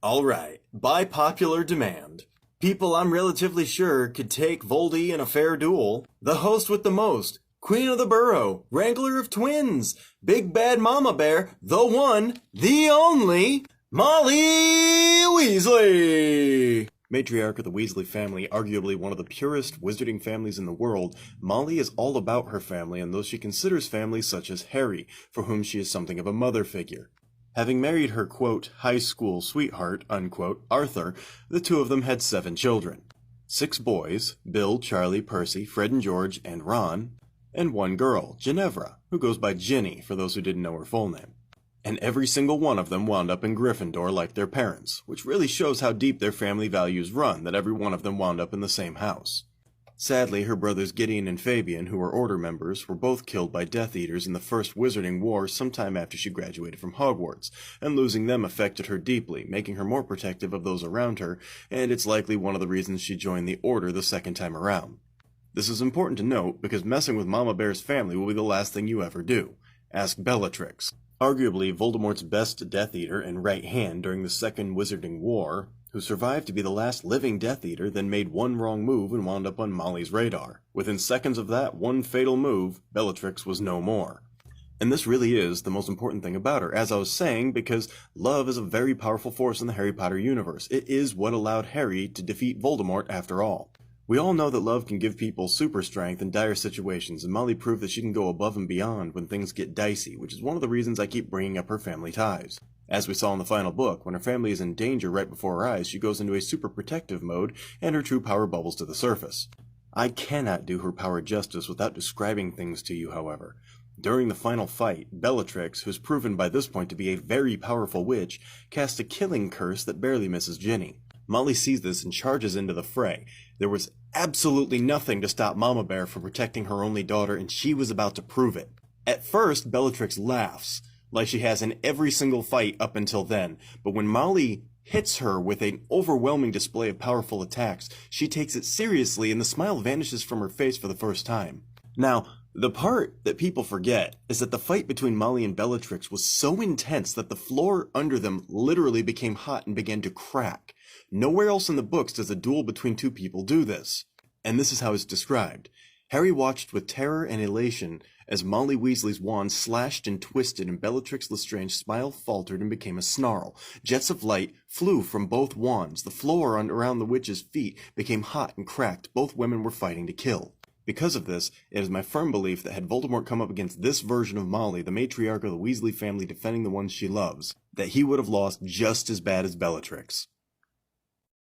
Alright, by popular demand. People I'm relatively sure could take Voldy in a fair duel. The host with the most, Queen of the Burrow, Wrangler of Twins, Big Bad Mama Bear, the one, the only, Molly Weasley! Matriarch of the Weasley family, arguably one of the purest wizarding families in the world, Molly is all about her family and those she considers family such as Harry, for whom she is something of a mother figure. Having married her, quote, high school sweetheart, unquote, Arthur, the two of them had 7 children. 6 boys, Bill, Charlie, Percy, Fred and George, and Ron, and 1 girl, Ginevra, who goes by Ginny for those who didn't know her full name. And every single one of them wound up in Gryffindor like their parents, which really shows how deep their family values run that every one of them wound up in the same house. Sadly, her brothers Gideon and Fabian, who were Order members, were both killed by Death Eaters in the First Wizarding War sometime after she graduated from Hogwarts, and losing them affected her deeply, making her more protective of those around her, and it's likely one of the reasons she joined the Order the second time around. This is important to note because messing with Mama Bear's family will be the last thing you ever do. Ask Bellatrix. Arguably Voldemort's best Death Eater and right hand during the Second Wizarding War, who survived to be the last living Death Eater, then made one wrong move and wound up on Molly's radar. Within seconds of that one fatal move, Bellatrix was no more. And this really is the most important thing about her, as I was saying, because love is a very powerful force in the Harry Potter universe. It is what allowed Harry to defeat Voldemort after all. We all know that love can give people super strength in dire situations, and Molly proved that she can go above and beyond when things get dicey, which is one of the reasons I keep bringing up her family ties. As we saw in the final book, when her family is in danger right before her eyes, she goes into a super protective mode, and her true power bubbles to the surface. I cannot do her power justice without describing things to you, however. During the final fight, Bellatrix, who's proven by this point to be a very powerful witch, casts a killing curse that barely misses Ginny. Molly sees this and charges into the fray. There was absolutely nothing to stop Mama Bear from protecting her only daughter, and she was about to prove it. At first, Bellatrix laughs, like she has in every single fight up until then, but when Molly hits her with an overwhelming display of powerful attacks, she takes it seriously and the smile vanishes from her face for the first time. Now, the part that people forget is that the fight between Molly and Bellatrix was so intense that the floor under them literally became hot and began to crack. Nowhere else in the books does a duel between two people do this. And this is how it's described. Harry watched with terror and elation as Molly Weasley's wand slashed and twisted and Bellatrix Lestrange's smile faltered and became a snarl. Jets of light flew from both wands. The floor around the witch's feet became hot and cracked. Both women were fighting to kill. Because of this, it is my firm belief that had Voldemort come up against this version of Molly, the matriarch of the Weasley family defending the ones she loves, that he would have lost just as bad as Bellatrix.